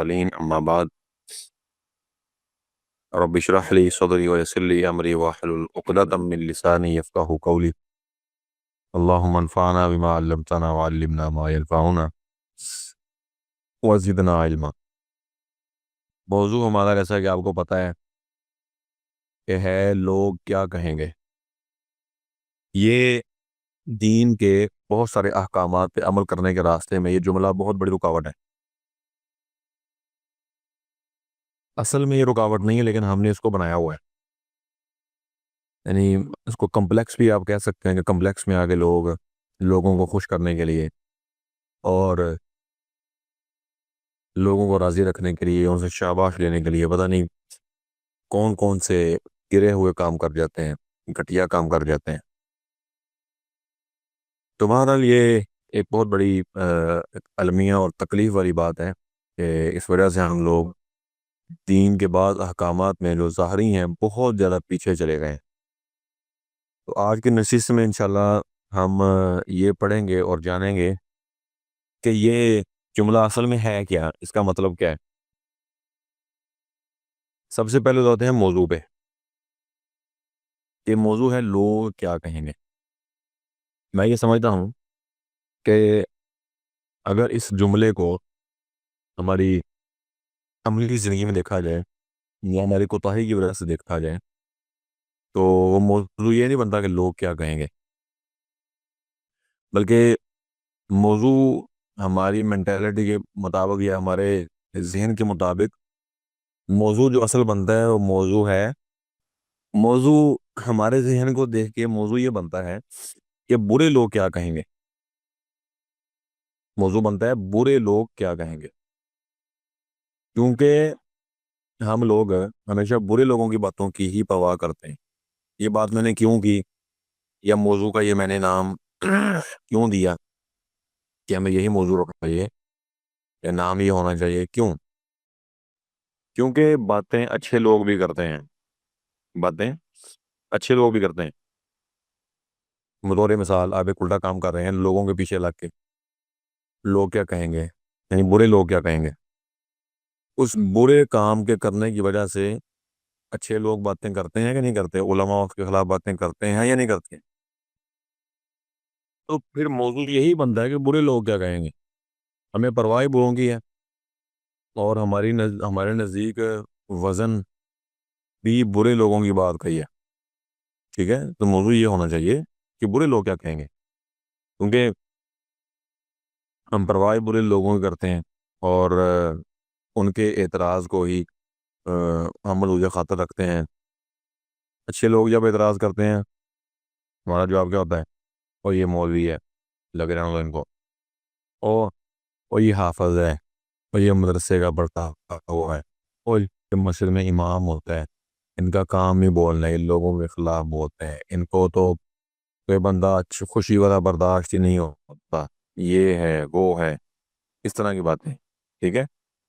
المرسلين أما بعد رب اشرح لي صدري ويسر لي أمري واحلل عقدة من لساني يفقهوا قولي اللهم انفعنا بما علمتنا وعلمنا ما ينفعنا وزدنا علما۔ موضوع ہمارا جیسا کہ آپ کو پتہ ہے کہ ہے لوگ کیا کہیں گے۔ یہ دین کے بہت سارے احکامات پہ عمل کرنے کے راستے میں یہ جملہ بہت بڑی رکاوٹ ہے۔ اصل میں یہ رکاوٹ نہیں ہے، لیکن ہم نے اس کو بنایا ہوا ہے، یعنی اس کو کمپلیکس بھی آپ کہہ سکتے ہیں کہ کمپلیکس میں آگے لوگوں کو خوش کرنے کے لیے اور لوگوں کو راضی رکھنے کے لیے، ان سے شاباش لینے کے لیے پتہ نہیں کون کون سے گرے ہوئے کام کر جاتے ہیں، گھٹیا کام کر جاتے ہیں۔ تو بہرحال یہ ایک بہت بڑی المیہ اور تکلیف والی بات ہے کہ اس وجہ سے ہم لوگ دین کے بعض احکامات میں جو ظاہری ہیں بہت زیادہ پیچھے چلے گئے ہیں۔ تو آج کی نشست میں انشاءاللہ ہم یہ پڑھیں گے اور جانیں گے کہ یہ جملہ اصل میں ہے کیا، اس کا مطلب کیا ہے۔ سب سے پہلے ہوتے ہیں موضوع پہ، یہ موضوع ہے لوگ کیا کہیں گے۔ میں یہ سمجھتا ہوں کہ اگر اس جملے کو ہماری عملی زندگی میں دیکھا جائے یا ہماری کوتاہی کی وجہ سے دیکھا جائے تو وہ موضوع یہ نہیں بنتا کہ لوگ کیا کہیں گے، بلکہ موضوع ہماری مینٹیلٹی کے مطابق یا ہمارے ذہن کے مطابق موضوع جو اصل بنتا ہے وہ موضوع ہمارے ذہن کو دیکھ کے موضوع یہ بنتا ہے کہ برے لوگ کیا کہیں گے۔ موضوع بنتا ہے برے لوگ کیا کہیں گے، کیونکہ ہم لوگ ہمیشہ برے لوگوں کی باتوں کی ہی پرواہ کرتے ہیں۔ یہ بات میں نے کیوں کی یا موضوع کا یہ میں نے نام کیوں دیا کہ ہمیں یہی موضوع رکھنا چاہیے یا نام یہ ہونا چاہیے، کیونکہ باتیں اچھے لوگ بھی کرتے ہیں، بطور مثال آپ ایک الٹا کام کر رہے ہیں لوگوں کے پیچھے لگ کے، لوگ کیا کہیں گے یعنی برے لوگ کیا کہیں گے، اس برے کام کے کرنے کی وجہ سے اچھے لوگ باتیں کرتے ہیں کہ نہیں کرتے، علماء کے خلاف باتیں کرتے ہیں یا نہیں کرتے، تو پھر موضوع یہی بنتا ہے کہ برے لوگ کیا کہیں گے۔ ہمیں پرواہ بروں کی ہے اور ہمارے نزدیک وزن بھی برے لوگوں کی بات کہی ہے، ٹھیک ہے۔ تو موضوع یہ ہونا چاہیے کہ برے لوگ کیا کہیں گے، کیونکہ ہم پرواہ برے لوگوں کی کرتے ہیں اور ان کے اعتراض کو ہی ہم ملوث خاطر رکھتے ہیں۔ اچھے لوگ جب اعتراض کرتے ہیں ہمارا جواب کیا ہوتا ہے، اور یہ مولوی ہے، لگے رہنا ان کو، اور یہ حافظ ہے، اور یہ مدرسے کا پڑھتا ہوا ہے، اور یہ مسجد میں امام ہوتا ہے، ان کا کام ہی بولنا ہے، لوگوں کے خلاف بولتے ہیں، ان کو تو کوئی بندہ خوشی والا برداشت ہی نہیں ہوتا، یہ ہے وہ ہے، اس طرح کی باتیں، ٹھیک ہے۔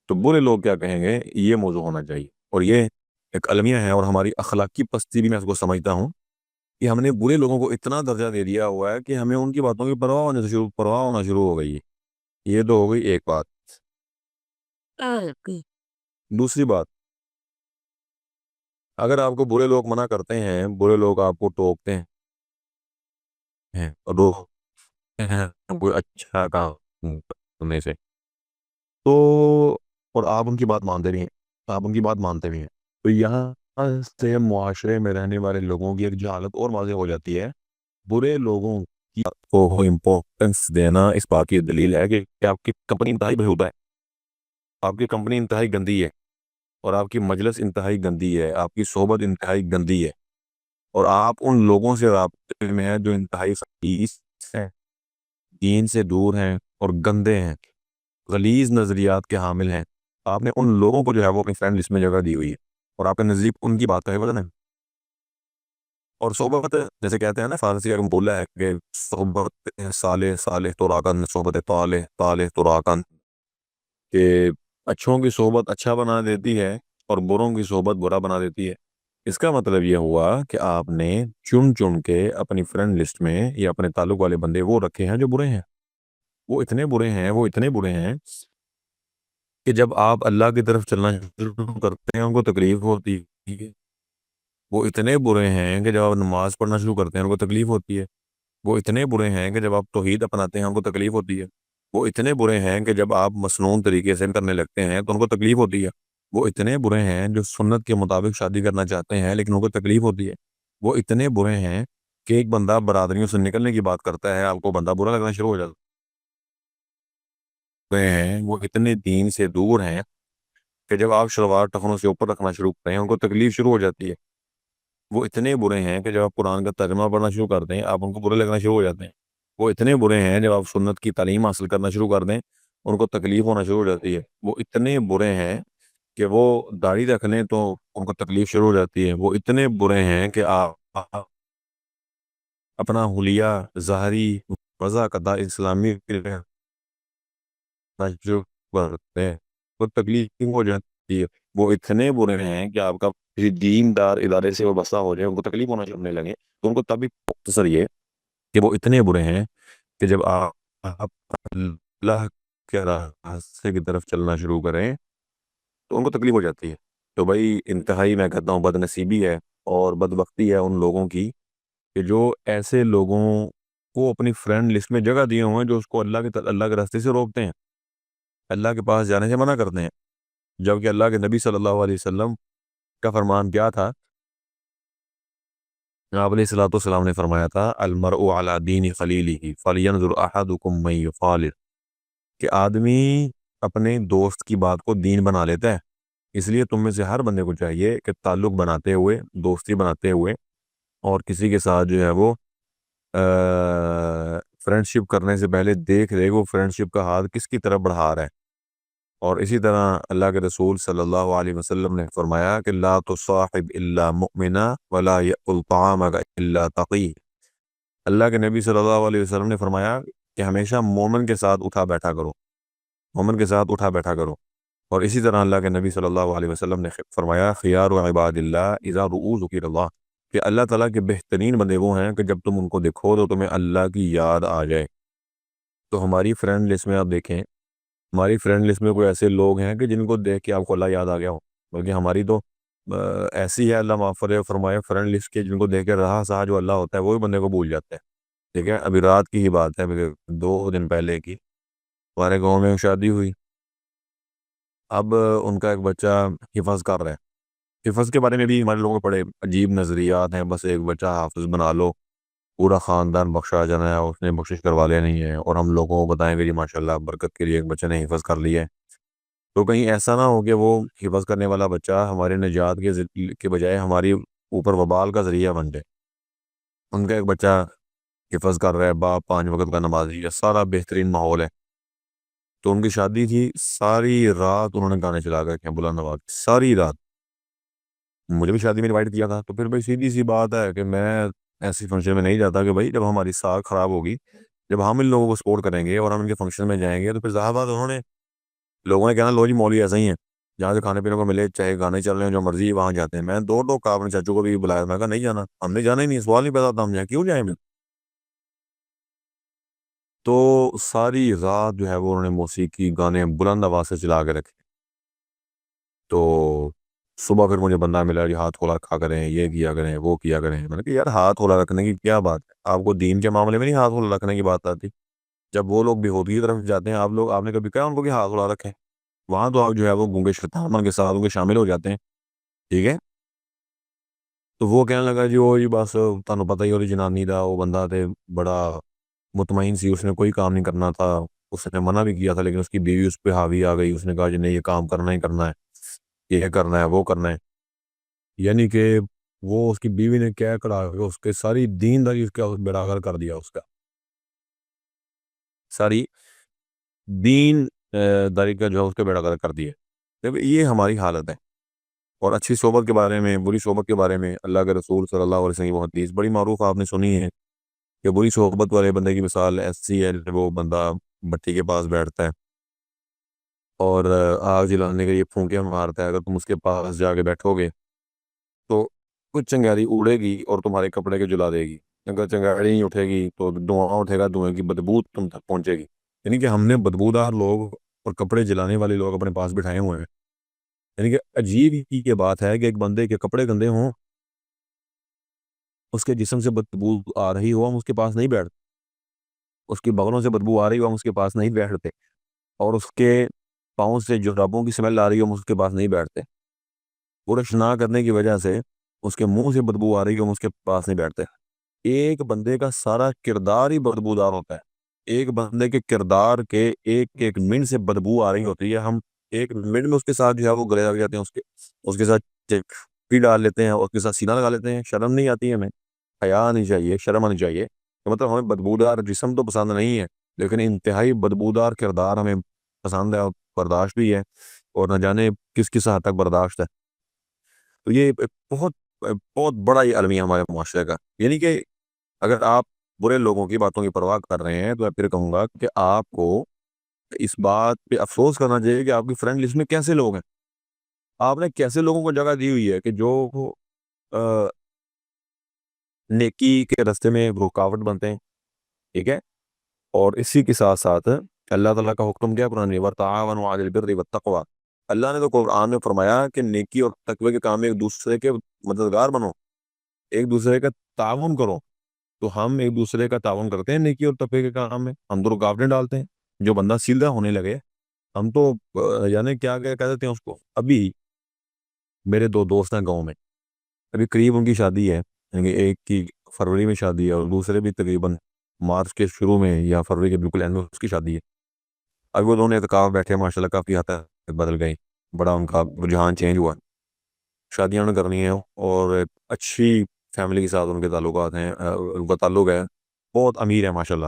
تو برے لوگ کیا کہیں گے یہ موضوع ہونا چاہیے، اور یہ ایک المیہ ہے اور ہماری اخلاقی پستی بھی میں اس کو سمجھتا ہوں کہ ہم نے برے لوگوں کو اتنا درجہ دے دیا ہوا ہے کہ ہمیں ان کی باتوں کی پرواہ ہونا شروع ہو گئی ہے۔ یہ تو ہو گئی ایک بات۔ دوسری بات، اگر آپ کو برے لوگ منع کرتے ہیں، برے لوگ آپ کو ٹوکتے ہیں اور کوئی اچھا کام کرنے سے، تو اور آپ ان کی بات مانتے بھی ہیں، تو یہاں سے معاشرے میں رہنے والے لوگوں کی ایک جہالت اور واضح ہو جاتی ہے۔ برے لوگوں کی بات کو امپورٹنس دینا اس بات کی دلیل ہے کہ آپ کی کمپنی انتہائی بےہودہ ہے، آپ کی کمپنی انتہائی گندی ہے، اور آپ کی مجلس انتہائی گندی ہے، آپ کی صحبت انتہائی گندی ہے، اور آپ ان لوگوں سے رابطے میں ہیں جو انتہائی خبیث ہیں، دین سے دور ہیں اور گندے ہیں، غلیظ نظریات کے حامل ہیں۔ آپ نے ان لوگوں کو جو ہے وہ اپنی فرینڈ لسٹ میں جگہ دی ہوئی ہے، اور آپ کے نزدیک ان کی بات کا ہے وزن ہے۔ اور صحبت جیسے کہتے ہیں نا، فارسی کا بولا ہے کہ صحبت صالح صالح تو راکن، صحبت طالح طالح تو راکن، کہ اچھوں کی صحبت اچھا بنا دیتی ہے اور بروں کی صحبت برا بنا دیتی ہے۔ اس کا مطلب یہ ہوا کہ آپ نے چن کے اپنی فرینڈ لسٹ میں یا اپنے تعلق والے بندے وہ رکھے ہیں جو برے ہیں، وہ اتنے برے ہیں کہ جب آپ اللہ کی طرف چلنا شروع کرتے ہیں ان کو تکلیف ہوتی ہے، ٹھیک ہے؟ وہ اتنے برے ہیں کہ جب آپ نماز پڑھنا شروع کرتے ہیں ان کو تکلیف ہوتی ہے۔ وہ اتنے برے ہیں کہ جب آپ توحید اپناتے ہیں ان کو تکلیف ہوتی ہے۔ وہ اتنے برے ہیں کہ جب آپ مسنون طریقے سے کرنے لگتے ہیں تو ان کو تکلیف ہوتی ہے۔ وہ اتنے برے ہیں جو سنت کے مطابق شادی کرنا چاہتے ہیں لیکن ان کو تکلیف ہوتی ہے۔ وہ اتنے برے ہیں کہ ایک بندہ برادریوں سے نکلنے کی بات کرتا ہے، آپ کو بندہ برا لگنا شروع ہو جاتا ہیں۔ وہ اتنے دین سے دور ہیں کہ جب آپ شلوار ٹخنوں سے اوپر رکھنا شروع کرتے ہیں ان کو تکلیف شروع ہو جاتی ہے۔ وہ اتنے برے ہیں کہ جب آپ قرآن کا ترجمہ پڑھنا شروع کر دیں آپ ان کو برے لگنا شروع ہو جاتے ہیں۔ وہ اتنے برے ہیں جب آپ سنت کی تعلیم حاصل کرنا شروع کر دیں ان کو تکلیف ہونا شروع ہو جاتی ہے۔ وہ اتنے برے ہیں کہ وہ داڑھی رکھ لیں تو ان کو تکلیف شروع ہو جاتی ہے۔ وہ اتنے برے ہیں کہ آپ اپنا حلیہ ظاہری وضع قضاء اسلامی شروع کرتے ہیں وہ تکلیف ہو جاتی ہے۔ وہ اتنے برے ہیں کہ آپ کا کسی دین دار ادارے سے وہ بسا ہو جائے ان کو تکلیف ہونا شروع ہونے لگے تو ان کو تبھی مختصر یہ کہ وہ اتنے برے ہیں کہ جب آپ اللہ کے راستے کی طرف چلنا شروع کریں تو ان کو تکلیف ہو جاتی ہے۔ تو بھائی انتہائی میں کہتا ہوں بد نصیبی ہے اور بدبختی ہے ان لوگوں کی کہ جو ایسے لوگوں کو اپنی فرینڈ لسٹ میں جگہ دیے ہوئے ہیں جو اس کو اللہ کے راستے سے روکتے ہیں، اللہ کے پاس جانے سے منع کرتے ہیں، جبکہ اللہ کے نبی صلی اللہ علیہ وسلم کا فرمان کیا تھا؟ آپ علیہ الصلوۃ والسلام نے فرمایا تھا المرء علی دین خلیلہ فلینظر احدکم من یخالل، کہ آدمی اپنے دوست کی بات کو دین بنا لیتا ہے، اس لیے تم میں سے ہر بندے کو چاہیے کہ تعلق بناتے ہوئے دوستی بناتے ہوئے اور کسی کے ساتھ جو ہے وہ فرینڈ شپ کرنے سے پہلے دیکھ لے وہ فرینڈ شپ کا ہاتھ کس کی طرف بڑھا رہا ہے۔ اور اسی طرح اللہ کے رسول صلی اللہ علیہ وسلم نے فرمایا کہ لا تصاحب الا مؤمنا ولا یأکل طعامک الا تقی۔ اللہ کے نبی صلی اللہ علیہ وسلم نے فرمایا کہ ہمیشہ مومن کے ساتھ اٹھا بیٹھا کرو، مومن کے ساتھ اٹھا بیٹھا کرو۔ اور اسی طرح اللہ کے نبی صلی اللہ علیہ وسلم نے فرمایا خیار عباد اللہ اذا رؤوا ذکر اللہ، کہ اللہ تعالیٰ کے بہترین بندے وہ ہیں کہ جب تم ان کو دیکھو تو تمہیں اللہ کی یاد آ جائے۔ تو ہماری فرینڈ لسٹ میں آپ دیکھیں، ہماری فرینڈ لسٹ میں کوئی ایسے لوگ ہیں کہ جن کو دیکھ کے آپ کو اللہ یاد آ گیا ہو، بلکہ ہماری تو ایسی ہے، اللہ معاف فرمائے، فرینڈ لسٹ کے جن کو دیکھ کے رہا سہا جو اللہ ہوتا ہے وہی بندے کو بھول جاتا ہے۔ ٹھیک ہے، ابھی رات کی ہی بات ہے، 2 دن پہلے کی، ہمارے گاؤں میں شادی ہوئی۔ اب ان کا ایک بچہ حفظ کر رہا ہے۔ حفظ کے بارے میں بھی ہمارے لوگوں کو بڑے عجیب نظریات ہیں، بس ایک بچہ حافظ بنا لو پورا خاندان بخشا جانا ہے، اس نے بخشش کروا لیا نہیں ہے، اور ہم لوگوں کو بتائیں گے جی ماشاءاللہ برکت کے لیے ایک بچے نے حفظ کر لیا ہے۔ تو کہیں ایسا نہ ہو کہ وہ حفظ کرنے والا بچہ ہمارے نجات کے بجائے ہماری اوپر وبال کا ذریعہ بن جائے۔ ان کا ایک بچہ حفظ کر رہا ہے، باپ 5 وقت کا نمازی ہے، سارا بہترین ماحول ہے۔ تو ان کی شادی تھی، ساری رات انہوں نے گانے چلا کر رکھے بلند آواز، ساری رات۔ مجھے بھی شادی میں انوائٹ کیا تھا، تو پھر بھائی سیدھی سی بات ہے کہ میں ایسی فنکشن میں نہیں جاتا کہ بھائی جب ہماری ساکھ خراب ہوگی، جب ہم ان لوگوں کو سپورٹ کریں گے اور ہم ان کے فنکشن میں جائیں گے تو پھر ظاہر بات انہوں نے لوگوں نے کہنا لو جی مولوی ایسا ہی ہیں، جہاں سے کھانے پینے کو ملے چاہے گانے چل رہے ہیں جو مرضی وہاں جاتے ہیں۔ میں 2 ٹوکا اپنے چاچو کو بھی بلایا، میں کہا نہیں جانا، ہم نے جانا ہی نہیں، سوال نہیں پیدا تھا ہم جائیں کیوں جائیں میں۔ تو ساری رات جو ہے وہ انہوں نے موسیقی گانے بلند آواز سے چلا کے رکھے۔ تو صبح پھر مجھے بندہ ملا جی ہاتھ کھولا رکھا کریں، یہ کیا کریں، وہ کیا کریں۔ میں نے کہا یار ہاتھ کھولا رکھنے کی کیا بات ہے، آپ کو دین کے معاملے میں نہیں ہاتھ کھولا رکھنے کی بات آتی؟ جب وہ لوگ بےہودگی کی طرف جاتے ہیں آپ نے کبھی کہا ان کو کہ ہاتھ کھولا رکھیں؟ وہاں تو آپ جو ہے وہ گونگے شیطان کے ساتھ ان کے شامل ہو جاتے ہیں۔ ٹھیک ہے، تو وہ کہنے لگا جی وہ جی بس تمہیں پتہ ہی ہو جنانی دا وہ بندہ تے بڑا مطمئن سی، اس نے کوئی کام نہیں کرنا تھا، اس نے منع بھی کیا تھا لیکن اس کی بیوی اس پہ حاوی آ گئی، اس نے کہا جی نہیں یہ کام کرنا ہی کرنا ہے، یہ کرنا ہے وہ کرنا ہے۔ یعنی کہ وہ اس کی بیوی نے کیا کرا کہ اس کے ساری دین داری اس کا بیڑا غرق کر دیا، اس کا ساری دین داری کا جو ہے اس کا بیڑا غرق کر دیا۔ جب یہ ہماری حالت ہے۔ اور اچھی صحبت کے بارے میں، بری صحبت کے بارے میں اللہ کے رسول صلی اللہ علیہ وسلم کی وہ حدیث بڑی معروف آپ نے سنی ہے کہ بری صحبت والے بندے کی مثال ایسی ہے کہ وہ بندہ بٹی کے پاس بیٹھتا ہے اور آگ جلانے کے لیے پھونکے مارتا ہے، اگر تم اس کے پاس جا کے بیٹھو گے تو کچھ چنگاری اڑے گی اور تمہارے کپڑے کے جلا دے گی، اگر چنگاری نہیں اٹھے گی تو دھواں اٹھے گا، دھوئیں کی بدبو تم تک پہنچے گی۔ یعنی کہ ہم نے بدبودار لوگ اور کپڑے جلانے والے لوگ اپنے پاس بٹھائے ہوئے ہیں. یعنی کہ عجیب ہی یہ بات ہے کہ ایک بندے کے کپڑے گندے ہوں, اس کے جسم سے بدبو آ رہی ہو, ہم اس کے پاس نہیں بیٹھتے. اس کی بغلوں سے بدبو آ رہی ہو, ہم اس کے پاس نہیں بیٹھتے. اور اس کے پاؤں سے جو ربوں کی سمیل آ رہی ہو, ہم اس کے پاس نہیں بیٹھتے. برش نہ کرنے کی وجہ سے اس کے منہ سے بدبو آ رہی ہو, ہم اس کے پاس نہیں بیٹھتے. ایک بندے کا سارا کردار ہی بدبودار ہوتا ہے. ایک بندے کے کردار کے ایک ایک منٹ سے بدبو آ رہی ہوتی ہے. ہم ایک منٹ میں اس کے ساتھ جو ہے وہ گلے لگ جاتے ہیں, اس کے ساتھ پی ڈال لیتے ہیں, اس کے ساتھ سینہ لگا لیتے ہیں. شرم نہیں آتی ہے ہمیں؟ حیا نہیں چاہیے, شرم آنی چاہیے. مطلب ہمیں بدبودار جسم تو پسند نہیں ہے, لیکن انتہائی بدبودار کردار ہمیں پسند ہے اور برداشت بھی ہے, اور نہ جانے کس کس حد تک برداشت ہے. تو یہ بہت بہت بڑا یہ المیہ ہمارے معاشرے کا. یعنی کہ اگر آپ برے لوگوں کی باتوں کی پرواہ کر رہے ہیں تو میں پھر کہوں گا کہ آپ کو اس بات پہ افسوس کرنا چاہیے کہ آپ کی فرینڈ لسٹ میں کیسے لوگ ہیں. آپ نے کیسے لوگوں کو جگہ دی ہوئی ہے کہ جو نیکی کے راستے میں رکاوٹ بنتے ہیں, ٹھیک ہے. اور اسی کے ساتھ ساتھ اللہ تعالیٰ کا حکم کیا قرآن میں, وَتَعَاوَنُوا عَلَى الْبِرِّ وَالتَّقْوَىٰ. اللہ نے تو قرآن میں فرمایا کہ نیکی اور تقوی کے کام میں ایک دوسرے کے مددگار بنو, ایک دوسرے کا تعاون کرو. تو ہم ایک دوسرے کا تعاون کرتے ہیں نیکی اور تقوی کے کام میں, ہم تو رکاوٹیں ڈالتے ہیں. جو بندہ سیدھا ہونے لگے ہم تو یعنی کیا کہہ دیتے ہیں اس کو. ابھی میرے دو دوست ہیں گاؤں میں, ابھی قریب ان کی شادی ہے, یعنی ایک کی فروری میں شادی ہے اور دوسرے بھی تقریباً مارچ کے شروع میں یا فروری کے بالکل اینڈ میں اس کی شادی ہے. ابھی وہ دونوں اعتکاف بیٹھے, ماشاء اللہ کافی حد تک بدل گئی, بڑا ان کا رجحان چینج ہوا. شادیاں انہیں کرنی ہیں اور اچھی فیملی کے ساتھ ان کے تعلقات ہیں, ان کا تعلق ہے, بہت امیر ہے ماشاء اللہ.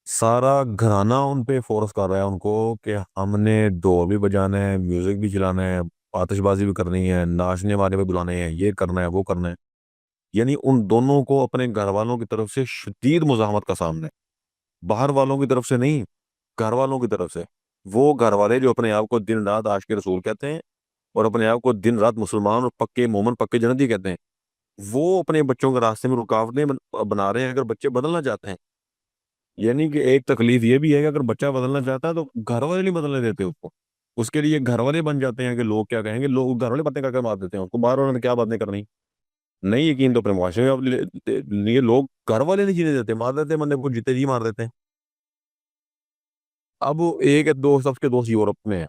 سارا گھرانہ ان پہ فورس کر رہا ہے ان کو کہ ہم نے ڈول بھی بجانا ہے, میوزک بھی چلانا ہے, آتش بازی بھی کرنی ہے, ناچنے والے بھی بلانے ہیں, یہ کرنا ہے وہ کرنا ہے. یعنی ان دونوں کو اپنے گھر والوں کی طرف سے شدید مزاحمت کا سامنا ہے. باہر والوں کی طرف سے نہیں, گھر والوں کی طرف سے. وہ گھر والے جو اپنے آپ کو دن رات عاشق رسول کہتے ہیں اور اپنے آپ کو دن رات مسلمان اور پکے مومن پکے جنتی کہتے ہیں, وہ اپنے بچوں کے راستے میں رکاوٹیں بنا رہے ہیں اگر بچے بدلنا چاہتے ہیں. یعنی کہ ایک تکلیف یہ بھی ہے کہ اگر بچہ بدلنا چاہتا ہے تو گھر والے نہیں بدلنے دیتے اس کو. اس کے لیے گھر والے بن جاتے ہیں کہ لوگ کیا کہیں گے, لوگ گھر والے باتیں کر کے مار دیتے ہیں اس کو, باہر والوں نے کیا باتیں کرنی. نہیں یقین تو اپنے معاشرے میں یہ لوگ گھر والے نہیں جینے دیتے, مار دیتے ہیں بندے کو, جیتے جی مار دیتے ہیں. اب ایک دوست, سب کے دوست یورپ میں ہیں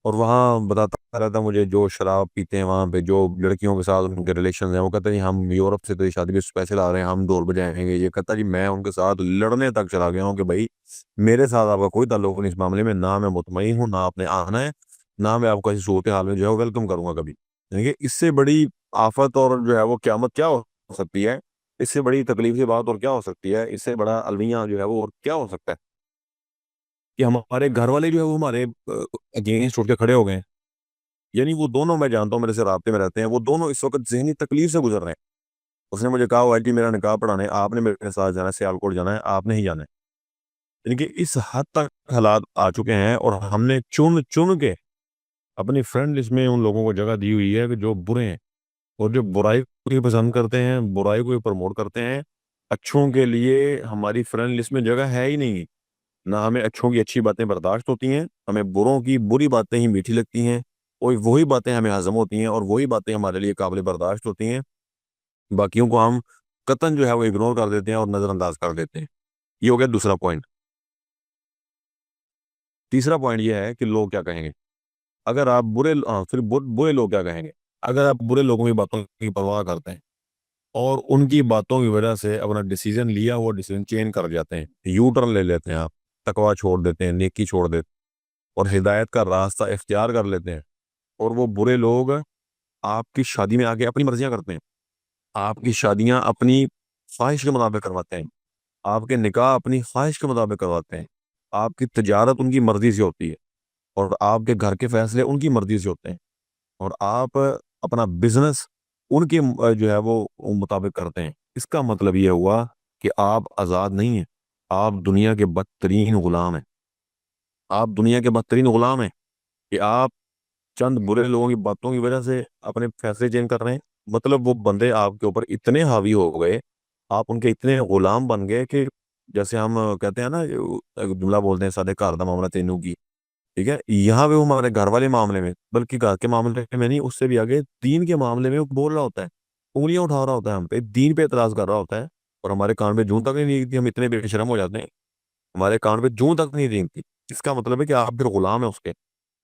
اور وہاں بتاتا رہتا مجھے, جو شراب پیتے ہیں وہاں پہ, جو لڑکیوں کے ساتھ ان کے ریلیشنز ہیں, وہ کہتے ہیں ہم یورپ سے تیری شادی کے پیسے لا رہے ہیں, ہم ڈول بجائیں گے. یہ کہتا جی میں ان کے ساتھ لڑنے تک چلا گیا ہوں کہ بھائی میرے ساتھ آپ کا کوئی تعلق نہیں اس معاملے میں, نہ میں مطمئن ہوں, نہ آپ نے آنا ہے, نہ میں آپ کو ایسی صورت حال میں جو ہے ویلکم کروں گا کبھی. یعنی کہ اس سے بڑی آفت اور جو ہے وہ قیامت کیا ہو سکتی ہے, اس سے بڑی تکلیف کی بات اور کیا ہو سکتی ہے, اس سے بڑا المیہ جو ہے وہ اور کیا ہو سکتا ہے کہ ہمارے گھر والے جو ہے وہ ہمارے اگینسٹ اٹھ کے کھڑے ہو گئے ہیں. یعنی وہ دونوں, میں جانتا ہوں میرے سے رابطے میں رہتے ہیں, وہ دونوں اس وقت ذہنی تکلیف سے گزر رہے ہیں. اس نے مجھے کہا ہوا ہے کہ میرا نکاح پڑھانے آپ نے میرے ساتھ جانا ہے, سیالکوٹ جانا ہے, آپ نے ہی جانا ہے. یعنی کہ اس حد تک حالات آ چکے ہیں اور ہم نے چن چن کے اپنی فرینڈ لسٹ میں ان لوگوں کو جگہ دی ہوئی ہے کہ جو برے ہیں اور جو برائی کو پسند کرتے ہیں, برائی کو پروموٹ کرتے ہیں. اچھوں کے لیے ہماری فرینڈ لسٹ میں جگہ ہے ہی نہیں. نہ ہمیں اچھوں کی اچھی باتیں برداشت ہوتی ہیں, ہمیں بروں کی بری باتیں ہی میٹھی لگتی ہیں, وہی باتیں ہمیں ہضم ہوتی ہیں اور وہی باتیں ہمارے لیے قابل برداشت ہوتی ہیں. باقیوں کو ہم قطعاً جو ہے وہ اگنور کر دیتے ہیں اور نظر انداز کر دیتے ہیں. یہ ہو گیا دوسرا پوائنٹ. تیسرا پوائنٹ یہ ہے کہ لوگ کیا کہیں گے اگر آپ پھر برے لوگ کیا کہیں گے اگر آپ برے لوگوں کی باتوں کی پرواہ کرتے ہیں اور ان کی باتوں کی وجہ سے اپنا ڈیسیجن لیا وہ ڈیسیجن چینج کر جاتے ہیں, یو ٹرن لے لیتے ہیں, آپ تقوی چھوڑ دیتے ہیں, نیکی چھوڑ دیتے ہیں اور ہدایت کا راستہ اختیار کر لیتے ہیں, اور وہ برے لوگ آپ کی شادی میں آگے اپنی مرضیاں کرتے ہیں, آپ کی شادیاں اپنی خواہش کے مطابق کرواتے ہیں, آپ کے نکاح اپنی خواہش کے مطابق کرواتے ہیں, آپ کی تجارت ان کی مرضی سے ہوتی ہے اور آپ کے گھر کے فیصلے ان کی مرضی سے ہوتے ہیں, اور آپ اپنا بزنس ان کے جو ہے وہ مطابق کرتے ہیں. اس کا مطلب یہ ہوا کہ آپ آزاد نہیں ہیں, آپ دنیا کے بدترین غلام ہیں. آپ دنیا کے بدترین غلام ہیں کہ آپ چند برے لوگوں کی باتوں کی وجہ سے اپنے فیصلے چینج کر رہے ہیں. مطلب وہ بندے آپ کے اوپر اتنے حاوی ہو گئے, آپ ان کے اتنے غلام بن گئے کہ جیسے ہم کہتے ہیں نا، ایک جملہ بولتے ہیں، سادے گھر دا معاملہ تینوں کی، ٹھیک ہے، یہاں پہ وہ ہمارے گھر والے معاملے میں، بلکہ گھر کے معاملے میں نہیں، اس سے بھی آگے دین کے معاملے میں وہ بول رہا ہوتا ہے، انگلیاں اٹھا رہا ہوتا ہے ہم پہ، دین پہ اعتراض کر رہا ہوتا ہے، اور ہمارے کان پہ جون تک نہیں ریگتی، ہم اتنے بے شرم ہو جاتے ہیں، ہمارے کان پہ جون تک نہیں ریگتی. اس کا مطلب ہے کہ آپ پھر غلام ہیں اس کے،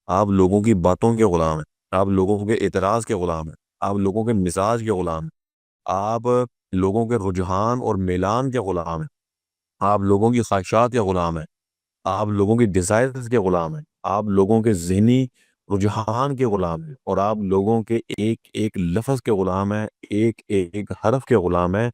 آپ لوگوں کی باتوں کے غلام ہیں، آپ لوگوں کے اعتراض کے غلام ہیں، آپ لوگوں کے مزاج کے غلام ہیں، آپ لوگوں کے رجحان اور میلان کے غلام ہیں، آپ لوگوں کی خواہشات کے غلام ہیں، آپ لوگوں کی ڈیزائرز کے غلام ہیں، آپ لوگوں کے ذہنی رجحان کے غلام ہیں، اور آپ لوگوں کے ایک ایک لفظ کے غلام ہیں، ایک ایک حرف کے غلام ہیں،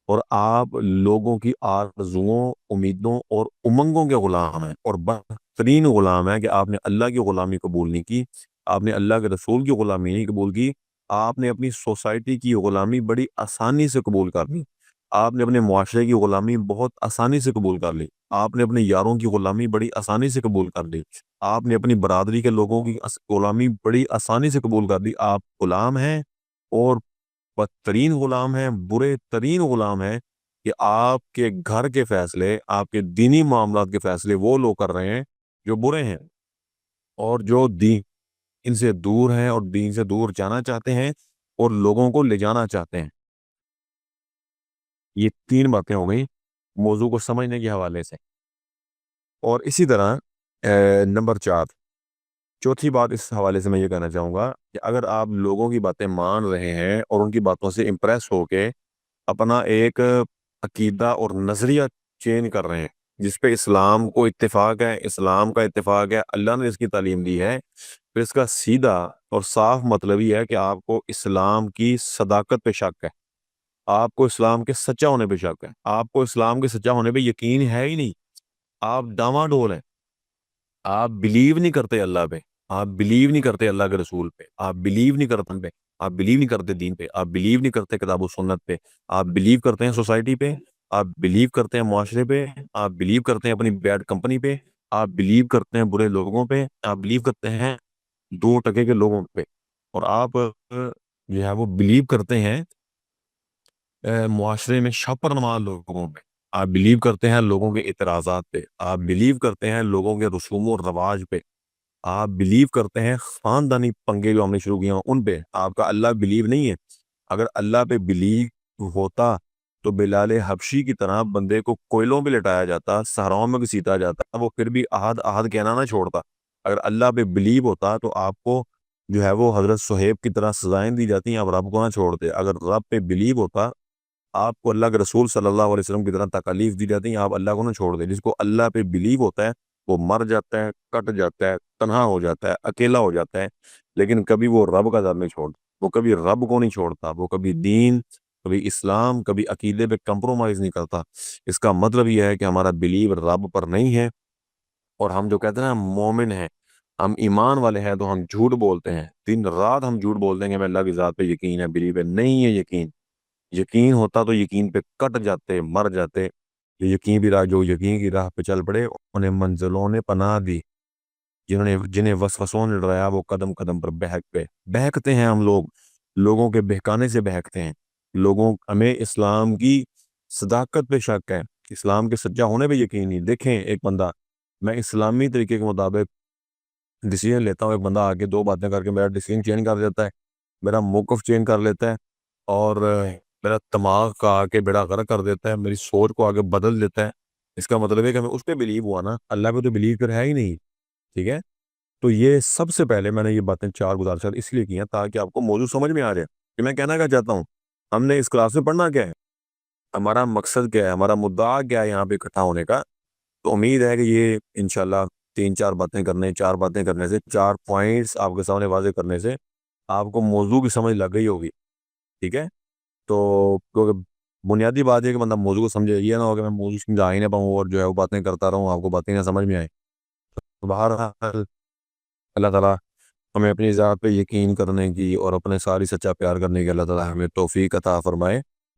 اور آپ لوگوں کی آرزوؤں، امیدوں اور امنگوں کے غلام ہیں، اور بدترین غلام ہے کہ آپ نے اللہ کی غلامی قبول نہیں کی، آپ نے اللہ کے رسول کی غلامی نہیں قبول کی، آپ نے اپنی سوسائٹی کی غلامی بڑی آسانی سے قبول کر لی، آپ نے اپنے معاشرے کی غلامی بہت آسانی سے قبول کر لی، آپ نے اپنے یاروں کی غلامی بڑی آسانی سے قبول کر لی، آپ نے اپنی برادری کے لوگوں کی غلامی بڑی آسانی سے قبول کر لی. آپ غلام ہیں، اور بدترین غلام ہیں، برے ترین غلام ہیں، کہ آپ کے گھر کے فیصلے، آپ کے دینی معاملات کے فیصلے وہ لوگ کر رہے ہیں جو برے ہیں، اور جو دین ان سے دور ہیں، اور دین سے دور جانا چاہتے ہیں، اور لوگوں کو لے جانا چاہتے ہیں. یہ تین باتیں ہو گئی موضوع کو سمجھنے کے حوالے سے. اور اسی طرح نمبر 4، چوتھی بات اس حوالے سے میں یہ کہنا چاہوں گا کہ اگر آپ لوگوں کی باتیں مان رہے ہیں اور ان کی باتوں سے امپریس ہو کے اپنا ایک عقیدہ اور نظریہ چینج کر رہے ہیں، جس پہ اسلام کو اتفاق ہے، اسلام کا اتفاق ہے، اللہ نے اس کی تعلیم دی ہے، پھر اس کا سیدھا اور صاف مطلب یہ ہے کہ آپ کو اسلام کی صداقت پہ شک ہے، آپ کو اسلام کے سچا ہونے پہ شک ہے، آپ کو اسلام کے سچا ہونے پہ یقین ہے ہی نہیں، آپ ڈاواں ڈول ہیں، آپ بلیو نہیں کرتے اللہ پہ، آپ بلیو نہیں کرتے اللہ کے رسول پہ، آپ بلیو نہیں کرتے پہ، آپ بلیو نہیں کرتے دین پہ، آپ بلیو نہیں کرتے کتاب و سنت پہ، آپ بلیو کرتے ہیں سوسائٹی پہ، آپ بلیو کرتے ہیں معاشرے پہ، آپ بلیو کرتے ہیں اپنی بیڈ کمپنی پہ، آپ بلیو کرتے ہیں برے لوگوں پہ، آپ بلیو کرتے ہیں 2% کے لوگوں پہ، اور آپ جو ہے وہ بلیو کرتے ہیں معاشرے میں شپر نما لوگوں پہ، آپ بلیو کرتے ہیں لوگوں کے اعتراضات پہ، آپ بلیو کرتے ہیں لوگوں کے رسوم و رواج پہ، آپ بلیو کرتے ہیں خاندانی پنگے جو ہم نے شروع کیے ہیں ان پہ. آپ کا اللہ بلیو نہیں ہے. اگر اللہ پہ بلیو ہوتا تو بلال حبشی کی طرح بندے کو کوئلوں پہ لٹایا جاتا، صحراؤں میں گھسیٹا جاتا، وہ پھر بھی احد احد کہنا نہ چھوڑتا. اگر اللہ پہ بلیو ہوتا تو آپ کو جو ہے وہ حضرت صہیب کی طرح سزائیں دی جاتی ہیں، آپ رب کو نہ چھوڑتے. اگر رب پہ بلیو ہوتا، آپ کو اللہ کے رسول صلی اللہ علیہ وسلم کی طرح تکالیف دی جاتی ہیں، آپ اللہ کو نہ چھوڑ دیں. جس کو اللہ پہ بلیو ہوتا ہے وہ مر جاتا ہے، کٹ جاتا ہے، تنہا ہو جاتا ہے، اکیلا ہو جاتا ہے، لیکن کبھی وہ رب کا در نہیں چھوڑتا، وہ کبھی رب کو نہیں چھوڑتا، وہ کبھی دین، کبھی اسلام، کبھی عقیدے پہ کمپرومائز نہیں کرتا. اس کا مطلب یہ ہے کہ ہمارا بلیو رب پر نہیں ہے، اور ہم جو کہتے ہیں نا مومن ہیں، ہم ایمان والے ہیں، تو ہم جھوٹ بولتے ہیں، دن رات ہم جھوٹ بولتے ہیں کہ ہمیں اللہ کی ذات پہ یقین ہے، بلیو ہے. نہیں ہے یقین. یقین ہوتا تو یقین پہ کٹ جاتے، مر جاتے. یقین بھی راہ جو یقین کی راہ پہ چل پڑے انہیں منزلوں نے پناہ دی، جنہیں وسوسوں نے ڈرایا وہ قدم قدم پر بہکتے ہیں. ہم لوگوں کے بہکانے سے بہکتے ہیں. ہمیں اسلام کی صداقت پہ شک ہے، اسلام کے سچا ہونے پہ یقین نہیں. دیکھیں ایک بندہ، میں اسلامی طریقے کے مطابق ڈیسیجن لیتا ہوں، ایک بندہ آگے 2 باتیں کر کے میرا ڈیسیجن چینج کر دیتا ہے، میرا موقف چینج کر لیتا ہے، اور میرا دماغ کا آگے بیڑا غرق کر دیتا ہے، میری سوچ کو آگے بدل دیتا ہے. اس کا مطلب ہے کہ ہمیں اس پہ بلیو ہوا نا، اللہ پہ تو بلیو کر ہے ہی نہیں. ٹھیک ہے، تو یہ سب سے پہلے میں نے یہ باتیں 4 گزارشات اس لیے کی ہیں تاکہ آپ کو موضوع سمجھ میں آ جائے کہ میں کہنا کیا چاہتا ہوں. ہم نے اس کلاس میں پڑھنا کیا ہے، ہمارا مقصد کیا ہے، ہمارا مدعا کیا ہے یہاں پہ اکٹھا ہونے کا. تو امید ہے کہ یہ انشاءاللہ 3-4 باتیں کرنے، 4 باتیں کرنے سے، 4 پوائنٹس آپ کے سامنے واضح کرنے سے آپ کو موضوع کی سمجھ لگ گئی ہوگی. ٹھیک ہے، تو کیونکہ بنیادی بات یہ کہ بندہ موضوع کو سمجھے، یہ نہ ہو کہ میں موضوع سمجھا ہی نہ پاؤں اور جو ہے وہ باتیں کرتا رہوں، آپ کو باتیں نہ سمجھ میں آئیں. تو بہرحال اللہ تعالیٰ ہمیں اپنی ذات پہ یقین کرنے کی اور اپنے ساری سچا پیار کرنے کی اللہ تعالیٰ ہمیں توفیق عطا فرمائے.